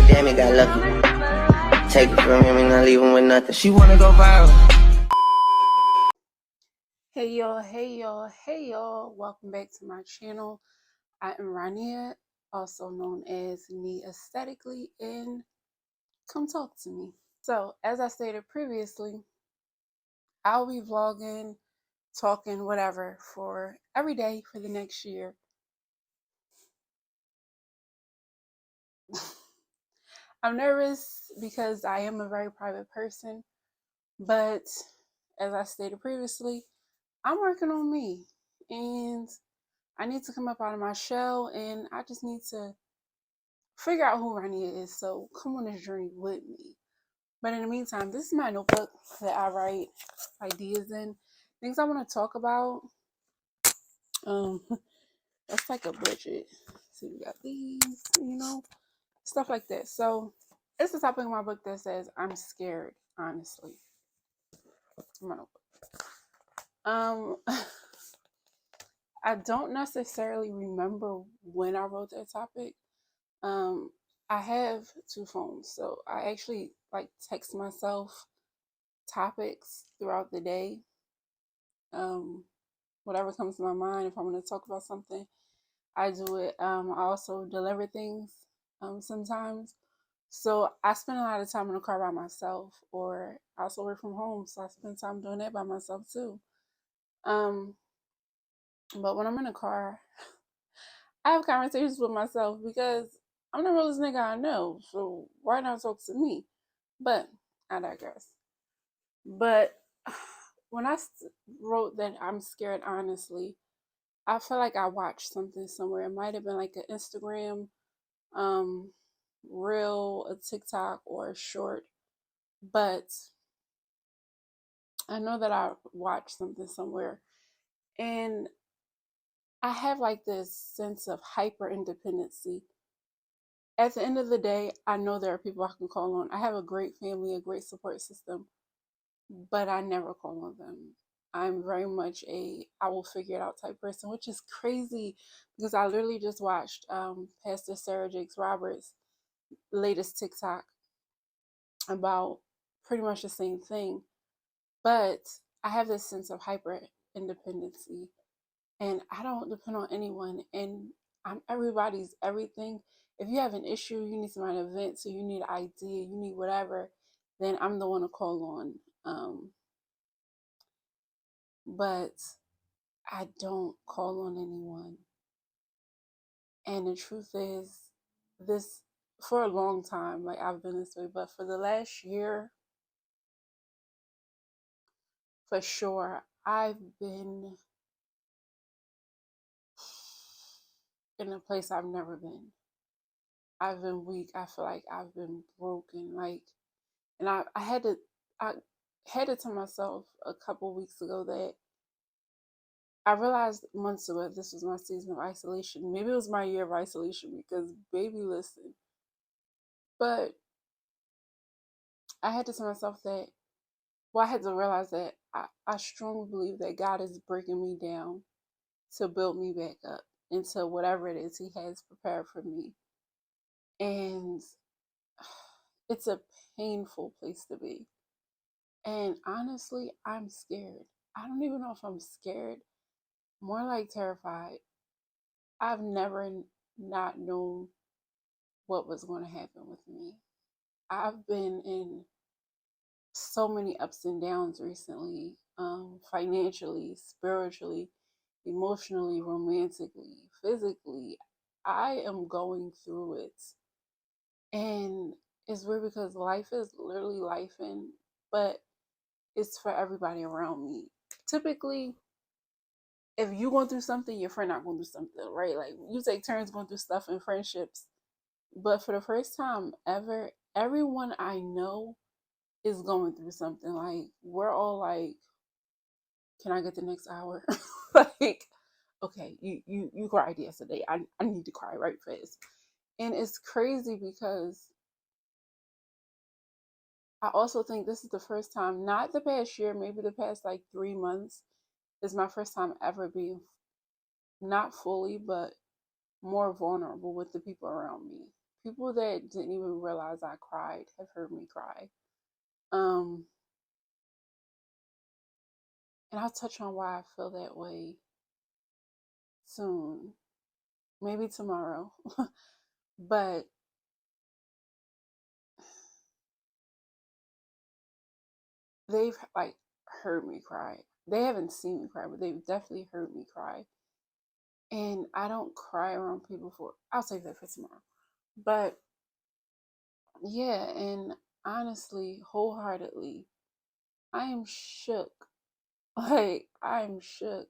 damn, it got lucky. Take it from him and not leave him with nothing. She wanna go viral. Hey y'all, welcome back to my channel. I am Rania, also known as Me Aesthetically, and come talk to me. So, as I stated previously, I'll be vlogging, talking, whatever, for every day for the next year. I'm nervous because I am a very private person, but as I stated previously, I'm working on me, and I need to come up out of my shell, and I just need to figure out who Rania is. So come on this journey with me. But in the meantime, this is my notebook that I write ideas in, things I want to talk about. That's like a budget. So we got these, stuff like that. So it's the topic of my book that says I'm scared, honestly. My notebook. I don't necessarily remember when I wrote that topic. I have two phones, so I actually like text myself topics throughout the day. Whatever comes to my mind, if I want to talk about something, I do it. I also deliver things sometimes. So I spend a lot of time in the car by myself, or I also work from home, so I spend time doing that by myself too. But when I'm in the car, I have conversations with myself because I'm the realest nigga I know, so why not talk to me? But I digress. But when I wrote that I'm scared, honestly, I feel like I watched something somewhere. It might have been like an Instagram reel, a TikTok, or a short. But I know that I watched something somewhere. And I have like this sense of hyper independency. At the end of the day, I know there are people I can call on. I have a great family, a great support system, but I never call on them. I'm very much I will figure it out type person, which is crazy because I literally just watched Pastor Sarah Jakes Roberts' latest TikTok about pretty much the same thing. But I have this sense of hyper independency, and I don't depend on anyone, and I'm everybody's everything. If you have an issue, you need somebody to vent to, you need an idea, you need whatever, then I'm the one to call on. But I don't call on anyone. And the truth is, this for a long time, like I've been this way, but for the last year, for sure, I've been in a place I've never been. I've been weak. I feel like I've been broken. And I had to tell myself a couple weeks ago that I realized months ago this was my season of isolation. Maybe it was my year of isolation because, baby, listen. But I had to tell myself that, well, I had to realize that I strongly believe that God is breaking me down to build me back up into whatever it is He has prepared for me. And it's a painful place to be. And honestly, I'm scared. I don't even know if I'm scared, more like terrified. I've never not known what was going to happen with me. I've been in so many ups and downs recently, financially, spiritually, emotionally, romantically, physically. I am going through it. And it's weird because life is literally life, but it's for everybody around me. Typically, if you're going through something, your friend not going through something, right? Like you take turns going through stuff in friendships. But for the first time ever, everyone I know is going through something. Like we're all like, can I get the next hour? Like, okay, you cried yesterday. I need to cry right fast. And it's crazy because I also think this is the first time, not the past year, maybe the past like 3 months, is my first time ever being not fully, but more vulnerable with the people around me. people that didn't even realize I cried have heard me cry. And I'll touch on why I feel that way soon, maybe tomorrow. But they've like heard me cry. They haven't seen me cry, but they've definitely heard me cry. And I don't cry around people for, I'll save that for tomorrow. But yeah, and honestly, wholeheartedly, I am shook. Like, I'm shook.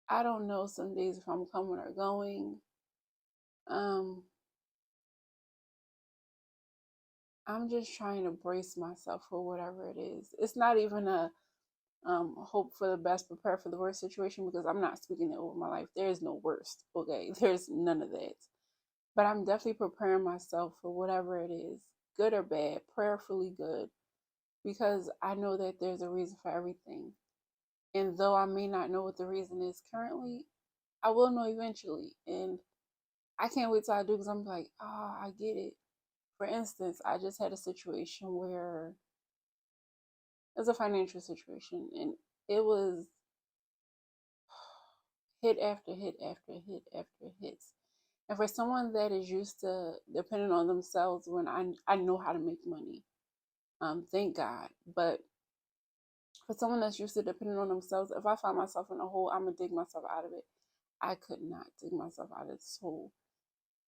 I don't know some days if I'm coming or going. Um, I'm just trying to brace myself for whatever it is. It's not even a hope for the best, prepare for the worst situation, because I'm not speaking it over my life. There is no worst, okay? There's none of that. But I'm definitely preparing myself for whatever it is, good or bad, prayerfully good, because I know that there's a reason for everything. And though I may not know what the reason is currently, I will know eventually. And I can't wait till I do, because I'm like, oh, I get it. For instance, I just had a situation where it was a financial situation, and it was hit after hit after hit after hits. And for someone that is used to depending on themselves, when I know how to make money, thank God. But for someone that's used to depending on themselves, if I find myself in a hole, I'm gonna dig myself out of it. I could not dig myself out of this hole.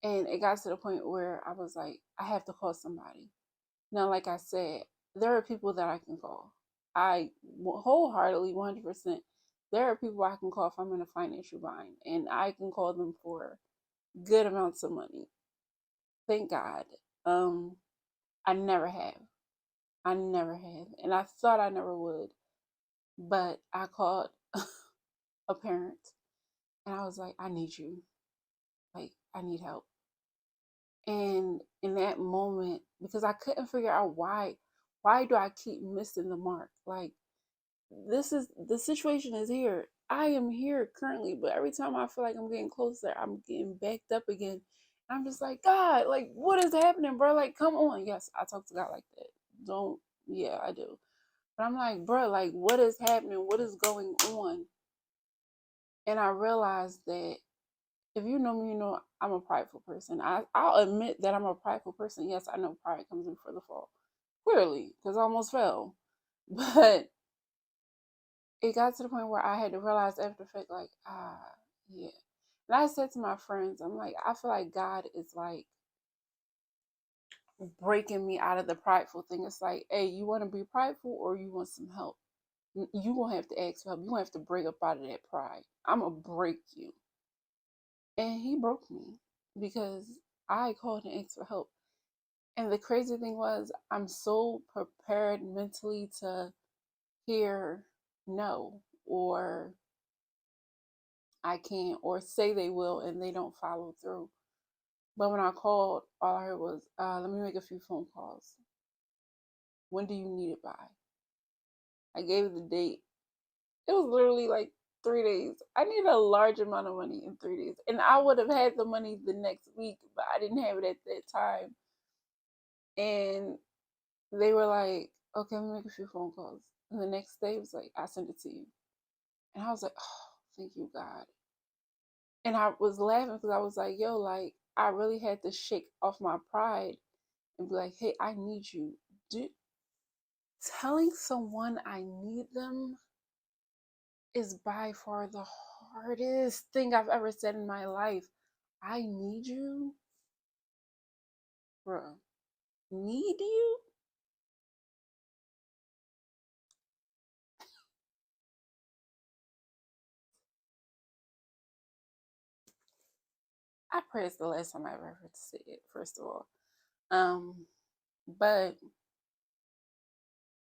And it got to the point where I was like, I have to call somebody. Now, like I said, there are people that I can call. I wholeheartedly, 100%, there are people I can call if I'm in a financial bind, and I can call them for good amounts of money. Thank God. Um, I never have. I never have. And I thought I never would. But I called a parent and I was like, I need you. Like, I need help. And in that moment, because I couldn't figure out why do I keep missing the mark? Like, this is the situation is here. I am here currently, but every time I feel like I'm getting closer, I'm getting backed up again. I'm just like, God, like, what is happening, bro? Like, come on. Yes, I talk to God like that. Don't, yeah, I do. But I'm like, bro, like, what is happening? What is going on? And I realized that if you know me, you know I'm a prideful person. I'll admit that I'm a prideful person. Yes, I know pride comes in for the fall. Clearly, because I almost fell. But it got to the point where I had to realize after the fact, like, yeah. And I said to my friends, I'm like, I feel like God is like breaking me out of the prideful thing. It's like, hey, you want to be prideful or you want some help? You gonna have to ask for help. You gonna have to break up out of that pride. I'm gonna break you. And he broke me because I called and asked for help. And the crazy thing was, I'm so prepared mentally to hear no, or I can't, or say they will and they don't follow through. But when I called, all I heard was, let me make a few phone calls. When do you need it by? I gave the date. It was literally like 3 days. I needed a large amount of money in 3 days. And I would have had the money the next week, but I didn't have it at that time. And they were like, okay, let me make a few phone calls. And the next day it was like, I sent it to you. And I was like, oh, thank you, God. And I was laughing because I was like, yo, like, I really had to shake off my pride and be like, hey, I need you. Telling someone I need them is by far the hardest thing I've ever said in my life. I need you, bro. Need you? I pray it's the last time I ever heard to say it, first of all. But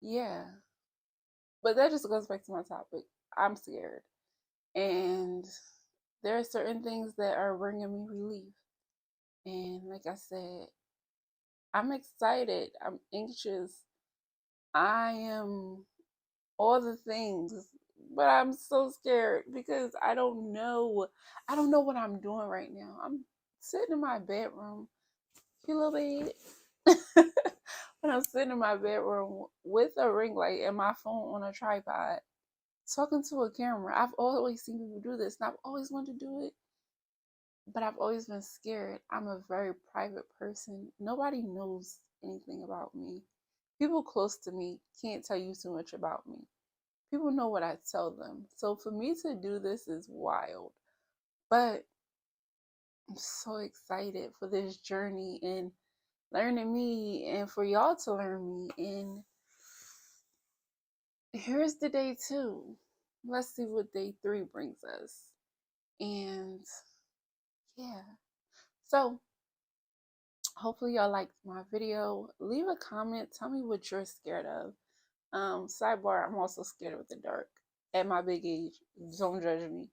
yeah, but that just goes back to my topic. I'm scared, and there are certain things that are bringing me relief. And like I said, I'm excited. I'm anxious. I am all the things, but I'm so scared because I don't know. I don't know what I'm doing right now. I'm sitting in my bedroom. cute little bed. When I'm sitting in my bedroom with a ring light and my phone on a tripod, talking to a camera. I've always seen people do this, and I've always wanted to do it, but I've always been scared. I'm a very private person. Nobody knows anything about me. People close to me can't tell you too much about me. People know what I tell them. So for me to do this is wild. But I'm so excited for this journey and learning me and for y'all to learn me. And here's the day 2. Let's see what day 3 brings us. And yeah. So hopefully y'all liked my video. Leave a comment. Tell me what you're scared of. Sidebar, I'm also scared of the dark. At my big age, don't judge me.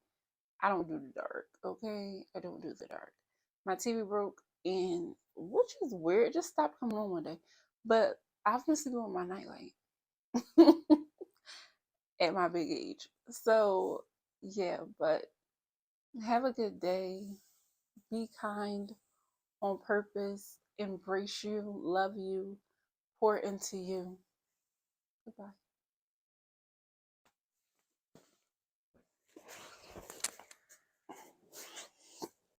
I don't do the dark, okay? I don't do the dark. My TV broke, and which is weird, it just stopped coming on one day. But I've been sleeping with my nightlight at my big age. So, yeah, but have a good day. Be kind on purpose. Embrace you, love you, pour into you. Goodbye.